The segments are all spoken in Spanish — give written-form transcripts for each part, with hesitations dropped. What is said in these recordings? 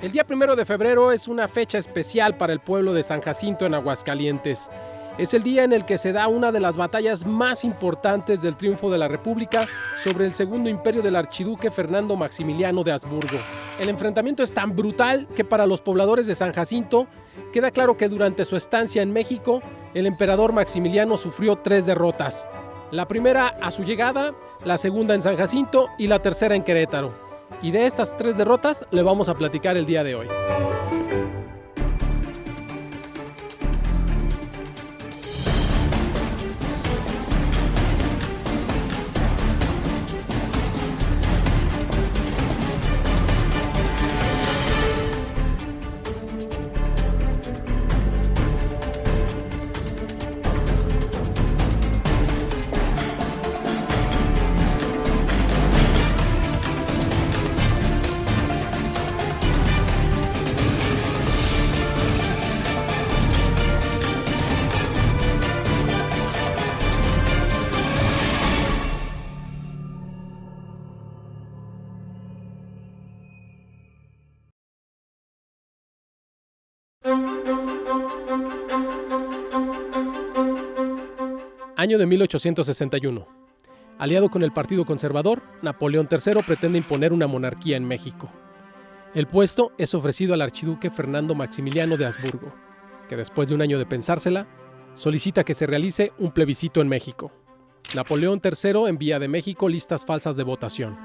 El día 1 de febrero es una fecha especial para el pueblo de San Jacinto en Aguascalientes. Es el día en el que se da una de las batallas más importantes del triunfo de la República sobre el segundo imperio del archiduque Fernando Maximiliano de Habsburgo. El enfrentamiento es tan brutal que para los pobladores de San Jacinto queda claro que durante su estancia en México, el emperador Maximiliano sufrió 3 derrotas. La primera a su llegada, la segunda en San Jacinto y la tercera en Querétaro. Y de estas 3 derrotas le vamos a platicar el día de hoy. Año de 1861. Aliado con el Partido Conservador, Napoleón III pretende imponer una monarquía en México. El puesto es ofrecido al archiduque Fernando Maximiliano de Habsburgo, que después de un año de pensársela, solicita que se realice un plebiscito en México. Napoleón III envía de México listas falsas de votación.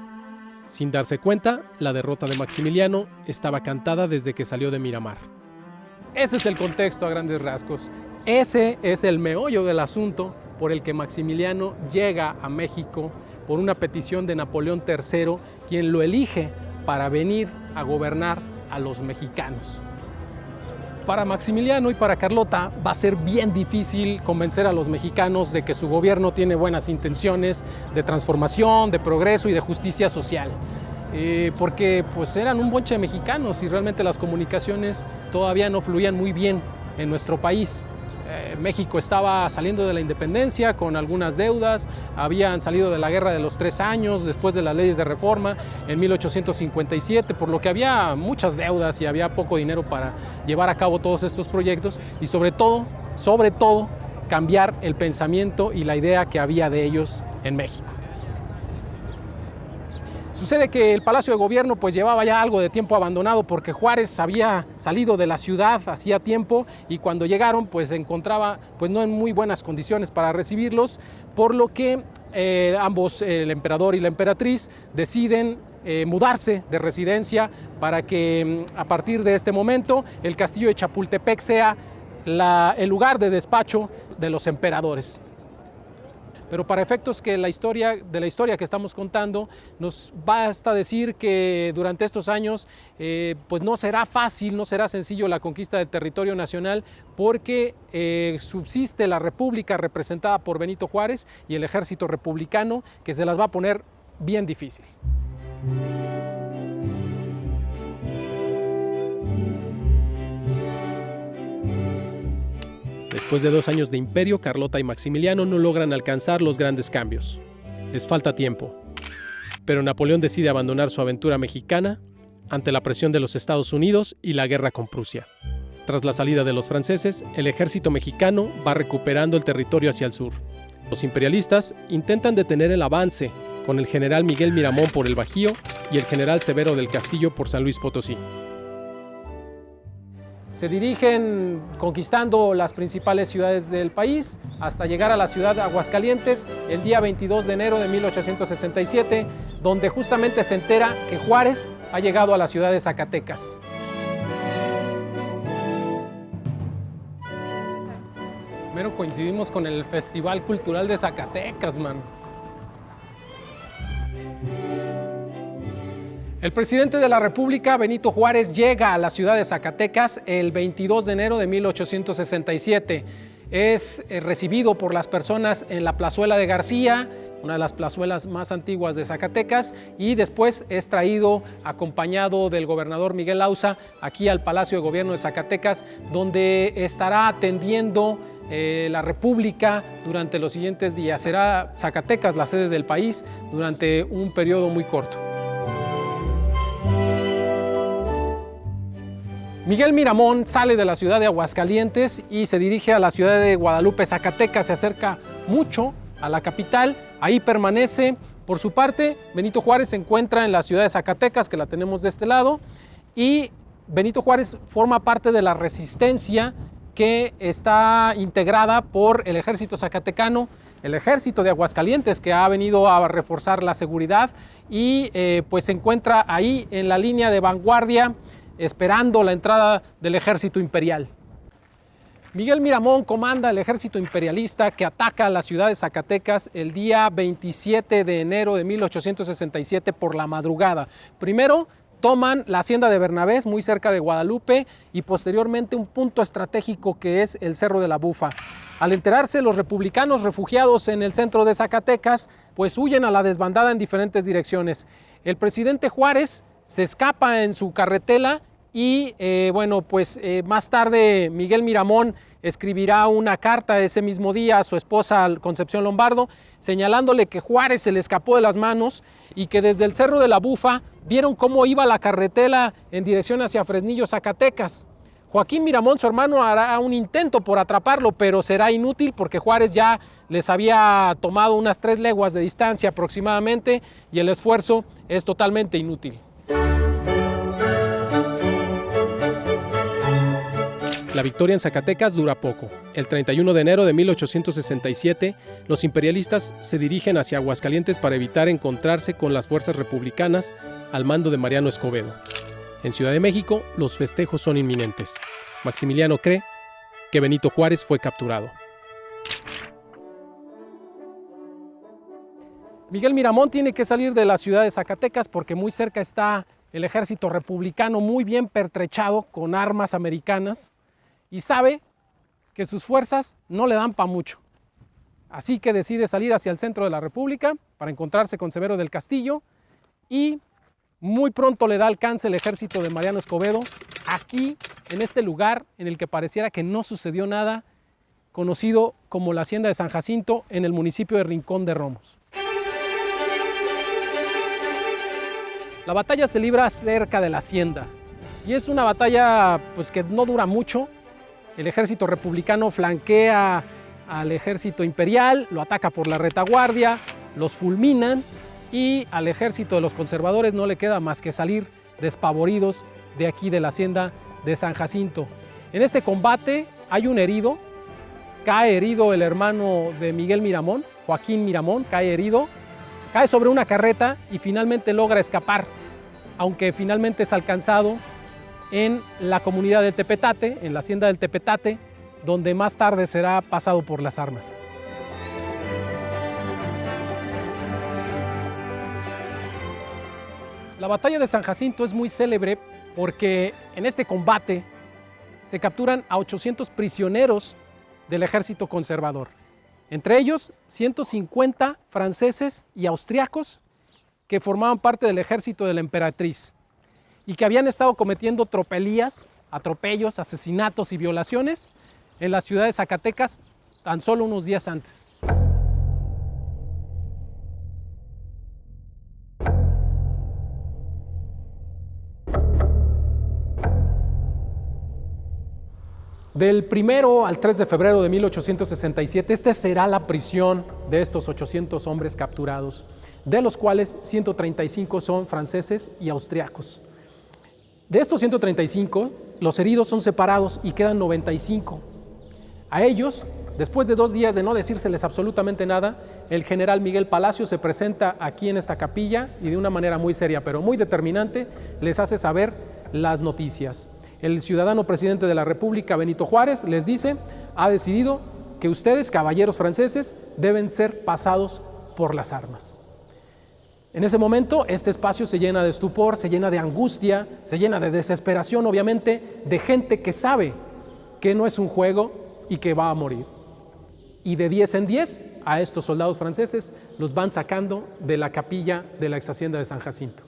Sin darse cuenta, la derrota de Maximiliano estaba cantada desde que salió de Miramar. Ese es el contexto a grandes rasgos. Ese es el meollo del asunto por el que Maximiliano llega a México por una petición de Napoleón III, quien lo elige para venir a gobernar a los mexicanos. Para Maximiliano y para Carlota va a ser bien difícil convencer a los mexicanos de que su gobierno tiene buenas intenciones de transformación, de progreso y de justicia social. Porque pues eran un bonche de mexicanos y realmente las comunicaciones todavía no fluían muy bien en nuestro país. México estaba saliendo de la independencia con algunas deudas, habían salido de la guerra de los 3 años después de las leyes de reforma en 1857, por lo que había muchas deudas y había poco dinero para llevar a cabo todos estos proyectos y sobre todo, cambiar el pensamiento y la idea que había de ellos en México. Sucede que el Palacio de Gobierno pues llevaba ya algo de tiempo abandonado porque Juárez había salido de la ciudad hacía tiempo y cuando llegaron pues se encontraba pues no en muy buenas condiciones para recibirlos, por lo que ambos, el emperador y la emperatriz, deciden mudarse de residencia para que a partir de este momento el castillo de Chapultepec sea el lugar de despacho de los emperadores. Pero para efectos de la historia que estamos contando, nos basta decir que durante estos años pues no será fácil, no será sencillo la conquista del territorio nacional porque subsiste la república representada por Benito Juárez y el ejército republicano que se las va a poner bien difícil. Después de 2 años de imperio, Carlota y Maximiliano no logran alcanzar los grandes cambios. Les falta tiempo. Pero Napoleón decide abandonar su aventura mexicana ante la presión de los Estados Unidos y la guerra con Prusia. Tras la salida de los franceses, el ejército mexicano va recuperando el territorio hacia el sur. Los imperialistas intentan detener el avance con el general Miguel Miramón por el Bajío y el general Severo del Castillo por San Luis Potosí. Se dirigen conquistando las principales ciudades del país hasta llegar a la ciudad de Aguascalientes el día 22 de enero de 1867, donde justamente se entera que Juárez ha llegado a la ciudad de Zacatecas. Primero coincidimos con el Festival Cultural de Zacatecas, man. El presidente de la República, Benito Juárez, llega a la ciudad de Zacatecas el 22 de enero de 1867. Es recibido por las personas en la Plazuela de García, una de las plazuelas más antiguas de Zacatecas, y después es traído acompañado del gobernador Miguel Auza aquí al Palacio de Gobierno de Zacatecas, donde estará atendiendo la República durante los siguientes días. Será Zacatecas la sede del país durante un periodo muy corto. Miguel Miramón sale de la ciudad de Aguascalientes y se dirige a la ciudad de Guadalupe, Zacatecas. Se acerca mucho a la capital, ahí permanece. Por su parte, Benito Juárez se encuentra en la ciudad de Zacatecas, que la tenemos de este lado, y Benito Juárez forma parte de la resistencia que está integrada por el ejército zacatecano, el ejército de Aguascalientes, que ha venido a reforzar la seguridad y pues se encuentra ahí en la línea de vanguardia esperando la entrada del ejército imperial. Miguel Miramón comanda el ejército imperialista que ataca la ciudad de Zacatecas el día 27 de enero de 1867 por la madrugada. Primero toman la hacienda de Bernabés, muy cerca de Guadalupe, y posteriormente un punto estratégico que es el Cerro de la Bufa. Al enterarse, los republicanos refugiados en el centro de Zacatecas, pues huyen a la desbandada en diferentes direcciones. El presidente Juárez se escapa en su carretela y más tarde Miguel Miramón escribirá una carta ese mismo día a su esposa Concepción Lombardo, señalándole que Juárez se le escapó de las manos y que desde el Cerro de la Bufa vieron cómo iba la carretela en dirección hacia Fresnillo, Zacatecas. Joaquín Miramón, su hermano, hará un intento por atraparlo, pero será inútil porque Juárez ya les había tomado unas 3 leguas de distancia aproximadamente y el esfuerzo es totalmente inútil. La victoria en Zacatecas dura poco. El 31 de enero de 1867, los imperialistas se dirigen hacia Aguascalientes para evitar encontrarse con las fuerzas republicanas al mando de Mariano Escobedo. En Ciudad de México, los festejos son inminentes. Maximiliano cree que Benito Juárez fue capturado. Miguel Miramón tiene que salir de la ciudad de Zacatecas porque muy cerca está el ejército republicano muy bien pertrechado con armas americanas y sabe que sus fuerzas no le dan para mucho. Así que decide salir hacia el centro de la República para encontrarse con Severo del Castillo y muy pronto le da alcance el ejército de Mariano Escobedo aquí, en este lugar en el que pareciera que no sucedió nada, conocido como la Hacienda de San Jacinto, en el municipio de Rincón de Romos. La batalla se libra cerca de la hacienda y es una batalla pues, que no dura mucho. El ejército republicano flanquea al ejército imperial, lo ataca por la retaguardia, los fulminan y al ejército de los conservadores no le queda más que salir despavoridos de aquí de la hacienda de San Jacinto. En este combate hay un herido, cae herido el hermano de Miguel Miramón, Joaquín Miramón, cae herido, cae sobre una carreta y finalmente logra escapar, aunque finalmente es alcanzado en la comunidad de Tepetate, en la hacienda del Tepetate, donde más tarde será pasado por las armas. La batalla de San Jacinto es muy célebre porque en este combate se capturan a 800 prisioneros del ejército conservador. Entre ellos, 150 franceses y austriacos que formaban parte del ejército de la emperatriz y que habían estado cometiendo tropelías, atropellos, asesinatos y violaciones en la ciudad de Zacatecas tan solo unos días antes. Del 1 al 3 de febrero de 1867, esta será la prisión de estos 800 hombres capturados, de los cuales 135 son franceses y austriacos. De estos 135, los heridos son separados y quedan 95. A ellos, después de 2 días de no decírseles absolutamente nada, el general Miguel Palacio se presenta aquí en esta capilla y de una manera muy seria, pero muy determinante, les hace saber las noticias. El ciudadano presidente de la República, Benito Juárez, les dice, ha decidido que ustedes, caballeros franceses, deben ser pasados por las armas. En ese momento, este espacio se llena de estupor, se llena de angustia, se llena de desesperación, obviamente, de gente que sabe que no es un juego y que va a morir. Y de 10 en 10, a estos soldados franceses los van sacando de la capilla de la ex hacienda de San Jacinto.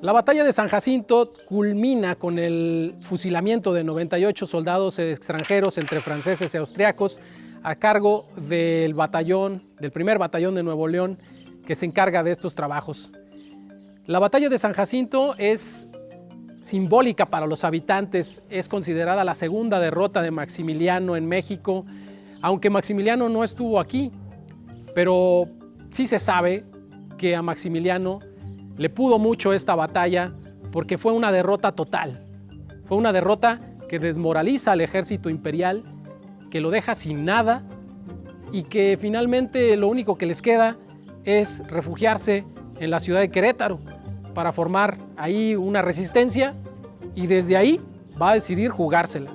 La batalla de San Jacinto culmina con el fusilamiento de 98 soldados extranjeros entre franceses y austriacos a cargo del primer batallón de Nuevo León, que se encarga de estos trabajos. La batalla de San Jacinto es simbólica para los habitantes, es considerada la segunda derrota de Maximiliano en México, aunque Maximiliano no estuvo aquí, pero sí se sabe que a Maximiliano le pudo mucho esta batalla porque fue una derrota total, fue una derrota que desmoraliza al ejército imperial, que lo deja sin nada y que finalmente lo único que les queda es refugiarse en la ciudad de Querétaro para formar ahí una resistencia y desde ahí va a decidir jugársela.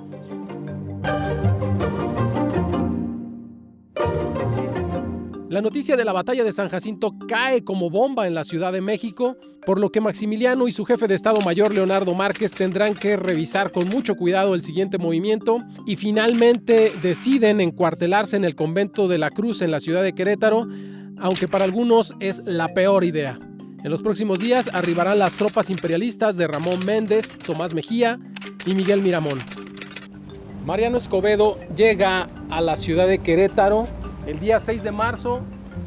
La noticia de la batalla de San Jacinto cae como bomba en la Ciudad de México, por lo que Maximiliano y su jefe de Estado Mayor Leonardo Márquez tendrán que revisar con mucho cuidado el siguiente movimiento y finalmente deciden encuartelarse en el convento de la Cruz en la ciudad de Querétaro, aunque para algunos es la peor idea. En los próximos días arribarán las tropas imperialistas de Ramón Méndez, Tomás Mejía y Miguel Miramón. Mariano Escobedo llega a la ciudad de Querétaro el día 6 de marzo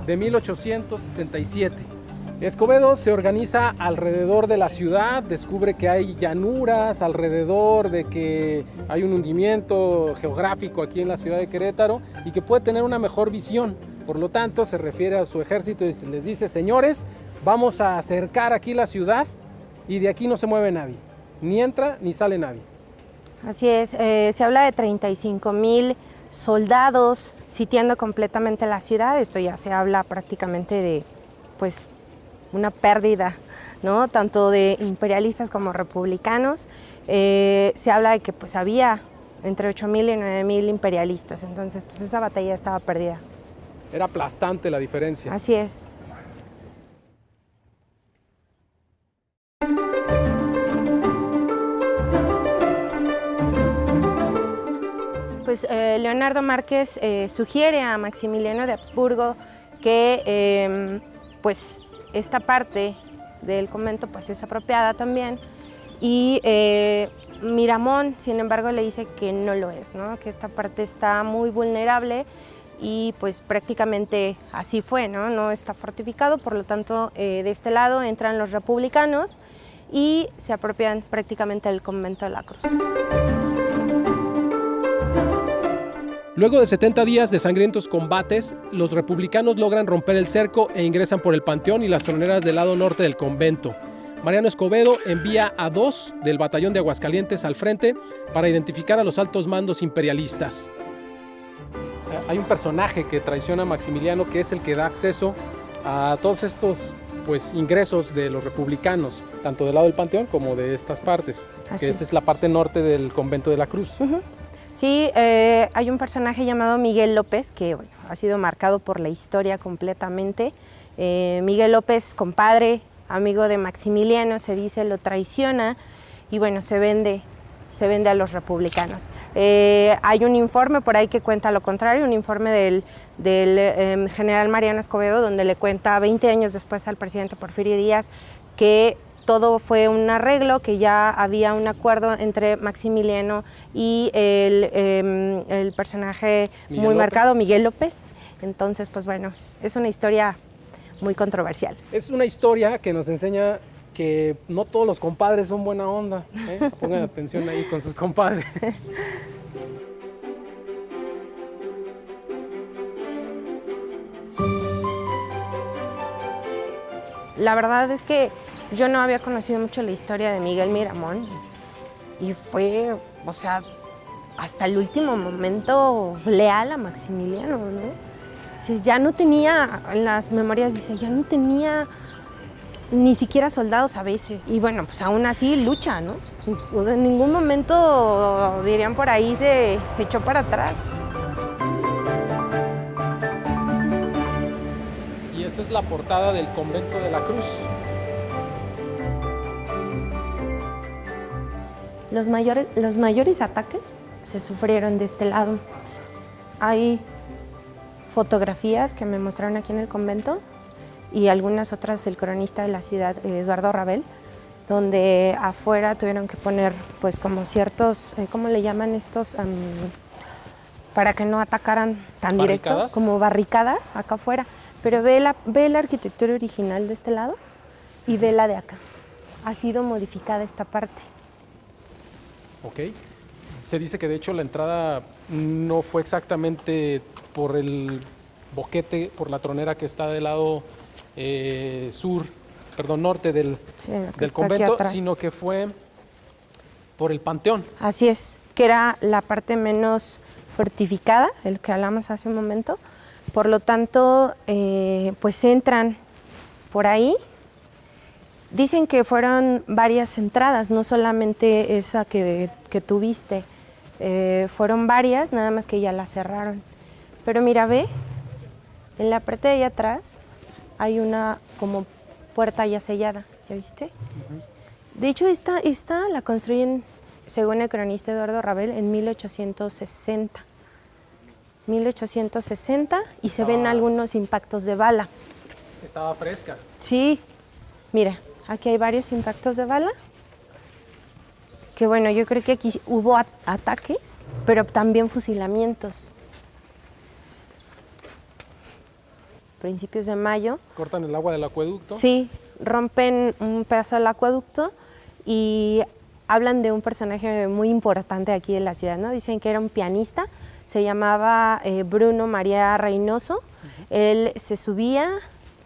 de 1867. Escobedo se organiza alrededor de la ciudad, descubre que hay llanuras alrededor, de que hay un hundimiento geográfico aquí en la ciudad de Querétaro y que puede tener una mejor visión. Por lo tanto, se refiere a su ejército y les dice: señores, vamos a acercar aquí la ciudad y de aquí no se mueve nadie, ni entra ni sale nadie. Así es, se habla de 35,000 soldados sitiando completamente la ciudad. Esto ya se habla prácticamente de pues una pérdida, ¿no? Tanto de imperialistas como republicanos. Se habla de que pues había entre 8,000 y 9,000 imperialistas, entonces pues esa batalla estaba perdida. Era aplastante la diferencia. Así es. Pues Leonardo Márquez sugiere a Maximiliano de Habsburgo que pues esta parte del convento pues es apropiada también y Miramón, sin embargo, le dice que no lo es, ¿no? Que esta parte está muy vulnerable y pues prácticamente así fue, ¿no? No está fortificado, por lo tanto de este lado entran los republicanos y se apropian prácticamente del convento de la Cruz. Luego de 70 días de sangrientos combates, los republicanos logran romper el cerco e ingresan por el Panteón y las troneras del lado norte del convento. Mariano Escobedo envía a 2 del batallón de Aguascalientes al frente para identificar a los altos mandos imperialistas. Hay un personaje que traiciona a Maximiliano, que es el que da acceso a todos estos ingresos de los republicanos, tanto del lado del Panteón como de estas partes, que esa es la parte norte del convento de la Cruz. Sí, hay un personaje llamado Miguel López que bueno, ha sido marcado por la historia completamente. Miguel López, compadre, amigo de Maximiliano, se dice, lo traiciona y bueno, se vende a los republicanos. Hay un informe por ahí que cuenta lo contrario, un informe del general Mariano Escobedo, donde le cuenta 20 años después al presidente Porfirio Díaz que todo fue un arreglo, que ya había un acuerdo entre Maximiliano y el personaje muy marcado, Miguel López. Entonces, pues bueno, es una historia muy controversial. Es una historia que nos enseña que no todos los compadres son buena onda, ¿eh? Pongan atención ahí con sus compadres. La verdad es que yo no había conocido mucho la historia de Miguel Miramón y fue, o sea, hasta el último momento leal a Maximiliano, ¿no? Ya no tenía, en las memorias dice, ya no tenía ni siquiera soldados a veces. Y bueno, pues aún así lucha, ¿no? O sea, en ningún momento, dirían por ahí, se echó para atrás. Y esta es la portada del convento de la Cruz. Los mayores ataques se sufrieron de este lado. Hay fotografías que me mostraron aquí en el convento y algunas otras del cronista de la ciudad, Eduardo Rabel, donde afuera tuvieron que poner pues como ciertos, ¿cómo le llaman estos? para que no atacaran tan directo, ¿Barricadas? como barricadas acá afuera. Pero ve la arquitectura original de este lado y ve la de acá. Ha sido modificada esta parte. Ok. Se dice que de hecho la entrada no fue exactamente por el boquete, por la tronera que está del lado norte del convento, sino que fue por el panteón. Así es, que era la parte menos fortificada, del que hablamos hace un momento. Por lo tanto, pues entran por ahí. Dicen que fueron varias entradas, no solamente esa que tuviste. Fueron varias, nada más que ya la cerraron. Pero mira, ve, en la parte de allá atrás hay una como puerta ya sellada, ¿ya viste? De hecho, esta la construyen, según el cronista Eduardo Rabel, en 1860. 1860 y se ven algunos impactos de bala. Estaba fresca. Sí, mira, aquí hay varios impactos de bala. Que bueno, yo creo que aquí hubo ataques, pero también fusilamientos. Principios de mayo. Cortan el agua del acueducto. Sí, rompen un pedazo del acueducto y hablan de un personaje muy importante aquí de la ciudad, ¿no? Dicen que era un pianista, se llamaba Bruno María Reynoso. Él se subía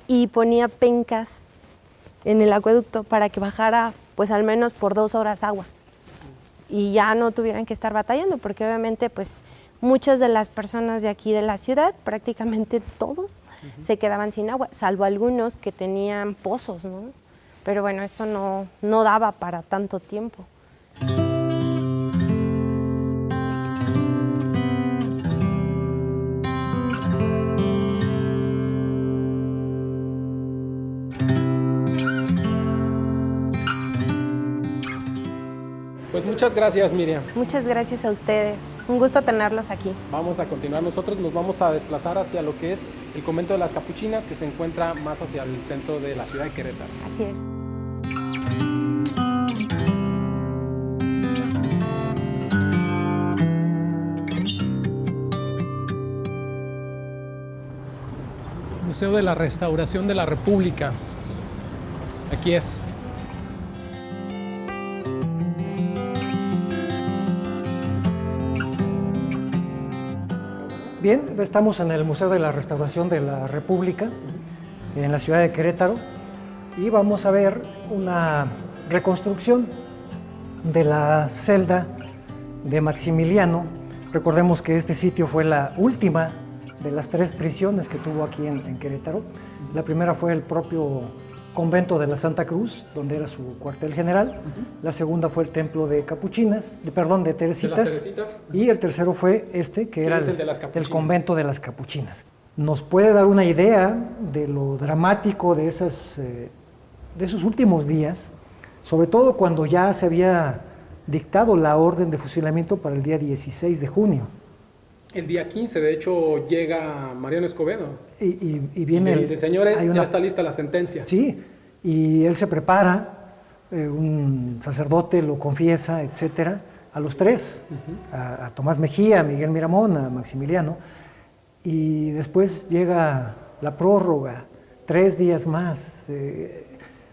y ponía pencas en el acueducto para que bajara pues al menos por 2 horas agua y ya no tuvieran que estar batallando, porque obviamente pues muchas de las personas de aquí de la ciudad, prácticamente todos, se quedaban sin agua, salvo algunos que tenían pozos, ¿no? Pero bueno, esto no daba para tanto tiempo. Pues muchas gracias, Miriam. Muchas gracias a ustedes. Un gusto tenerlos aquí. Vamos a continuar nosotros, nos vamos a desplazar hacia lo que es el convento de las Capuchinas, que se encuentra más hacia el centro de la ciudad de Querétaro. Así es. Museo de la Restauración de la República. Aquí es. Bien, estamos en el Museo de la Restauración de la República, en la ciudad de Querétaro, y vamos a ver una reconstrucción de la celda de Maximiliano. Recordemos que este sitio fue la última de las 3 prisiones que tuvo aquí en Querétaro. La primera fue el propio convento de la Santa Cruz, donde era su cuartel general. La segunda fue el templo de Capuchinas, de Teresitas. Y el tercero fue que era el convento de las Capuchinas. Nos puede dar una idea de lo dramático de esos últimos días, sobre todo cuando ya se había dictado la orden de fusilamiento para el día 16 de junio. El día 15, de hecho, llega Mariano Escobedo. Y viene y le dice, señores, ya está lista la sentencia. Sí, y él se prepara, un sacerdote lo confiesa, etcétera, a los 3, a Tomás Mejía, a Miguel Miramón, a Maximiliano, y después llega la prórroga, 3 días más.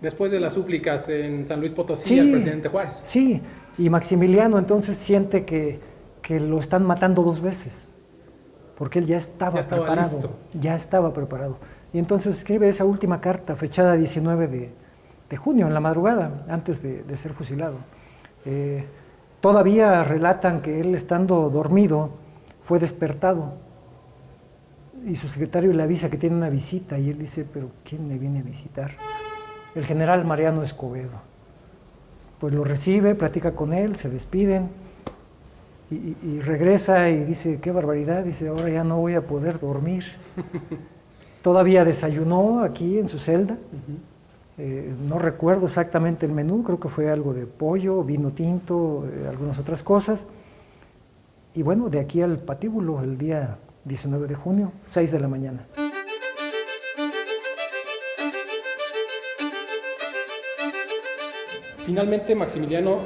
Después de las súplicas en San Luis Potosí al presidente Juárez. Sí, y Maximiliano entonces siente que lo están matando 2 veces. Porque él ya estaba preparado, listo. Ya estaba preparado. Y entonces escribe esa última carta, fechada 19 de junio, en la madrugada, antes de ser fusilado. Todavía relatan que él, estando dormido, fue despertado. Y su secretario le avisa que tiene una visita, y él dice, ¿pero quién me viene a visitar? El general Mariano Escobedo. Pues lo recibe, platica con él, se despiden. Y regresa y dice, qué barbaridad, dice, ahora ya no voy a poder dormir. Todavía desayunó aquí en su celda, no recuerdo exactamente el menú, creo que fue algo de pollo, vino tinto, algunas otras cosas. Y bueno, de aquí al patíbulo, el día 19 de junio, 6 de la mañana. Finalmente Maximiliano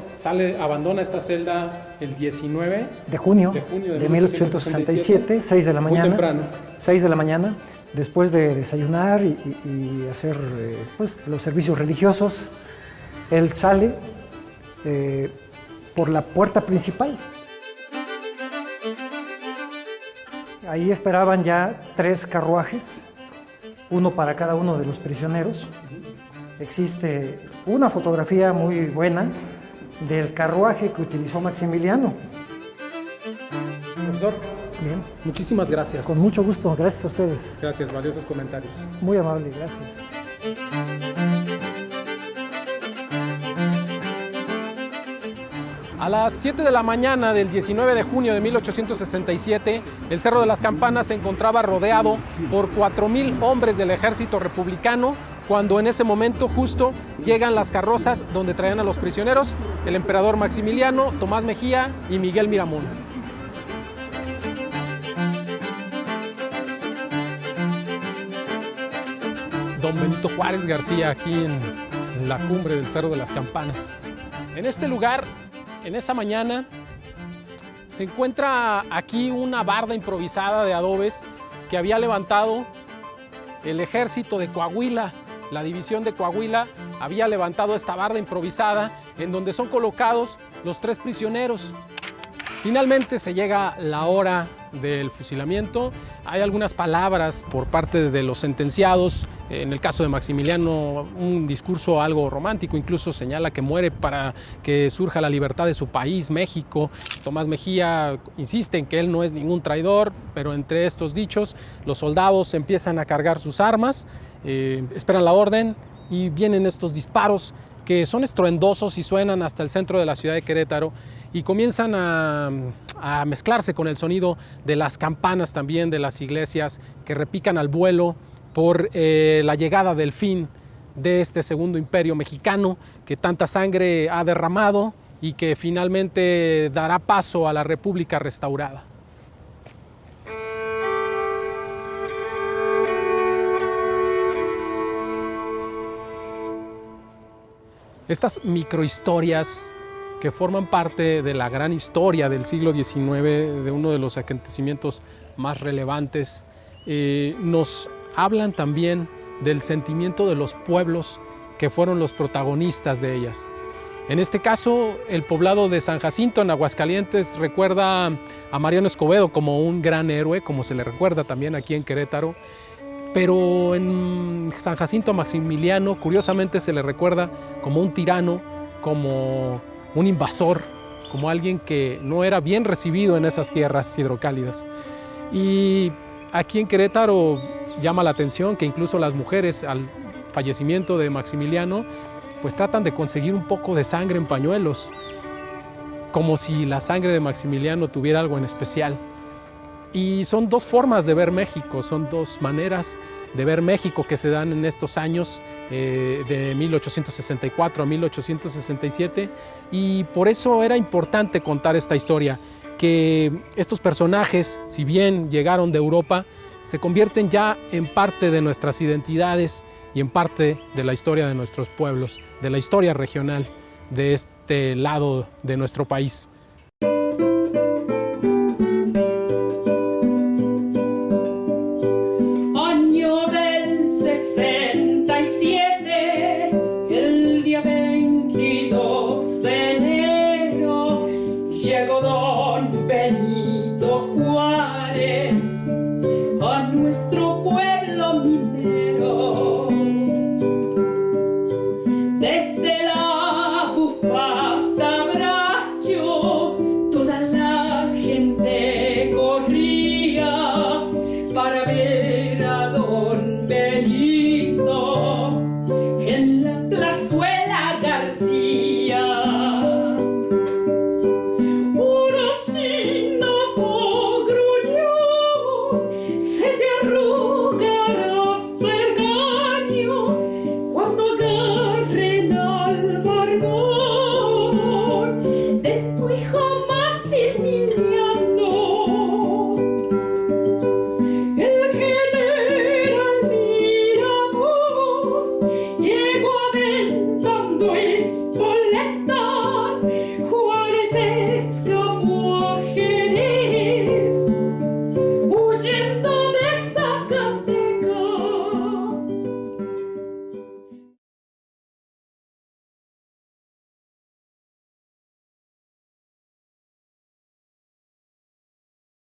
abandona esta celda el 19 de junio de 1867, 6 de la muy mañana. temprano. 6 de la mañana, después de desayunar y hacer pues, los servicios religiosos, él sale por la puerta principal. Ahí esperaban ya 3 carruajes, uno para cada uno de los prisioneros. Existe una fotografía muy buena del carruaje que utilizó Maximiliano. Profesor, Bien, muchísimas gracias. con mucho gusto, gracias a ustedes. Gracias, valiosos comentarios. Muy amable, gracias. A las 7 de la mañana del 19 de junio de 1867, el Cerro de las Campanas se encontraba rodeado por 4,000 hombres del ejército republicano, cuando en ese momento justo llegan las carrozas donde traían a los prisioneros, el emperador Maximiliano, Tomás Mejía y Miguel Miramón. Don Benito Juárez García, aquí en la cumbre del Cerro de las Campanas. En este lugar, en esa mañana, se encuentra aquí una barda improvisada de adobes que había levantado el ejército de Coahuila. La división de Coahuila había levantado esta barda improvisada en donde son colocados los 3 prisioneros. Finalmente se llega la hora del fusilamiento. Hay algunas palabras por parte de los sentenciados. En el caso de Maximiliano, un discurso algo romántico, incluso señala que muere para que surja la libertad de su país, México. Tomás Mejía insiste en que él no es ningún traidor, pero entre estos dichos, los soldados empiezan a cargar sus armas, esperan la orden y vienen estos disparos que son estruendosos y suenan hasta el centro de la ciudad de Querétaro y comienzan a mezclarse con el sonido de las campanas también de las iglesias que repican al vuelo por la llegada del fin de este segundo imperio mexicano que tanta sangre ha derramado y que finalmente dará paso a la República restaurada. Estas microhistorias que forman parte de la gran historia del siglo XIX, de uno de los acontecimientos más relevantes, nos hablan también del sentimiento de los pueblos que fueron los protagonistas de ellas. En este caso, el poblado de San Jacinto en Aguascalientes recuerda a Mariano Escobedo como un gran héroe, como se le recuerda también aquí en Querétaro, pero en San Jacinto a Maximiliano curiosamente se le recuerda como un tirano, como un invasor, como alguien que no era bien recibido en esas tierras hidrocálidas. Y aquí en Querétaro llama la atención que incluso las mujeres al fallecimiento de Maximiliano pues tratan de conseguir un poco de sangre en pañuelos, como si la sangre de Maximiliano tuviera algo en especial. Y son 2 formas de ver México, son 2 maneras de ver México que se dan en estos años de 1864 a 1867, y por eso era importante contar esta historia, que estos personajes, si bien llegaron de Europa, se convierten ya en parte de nuestras identidades y en parte de la historia de nuestros pueblos, de la historia regional de este lado de nuestro país.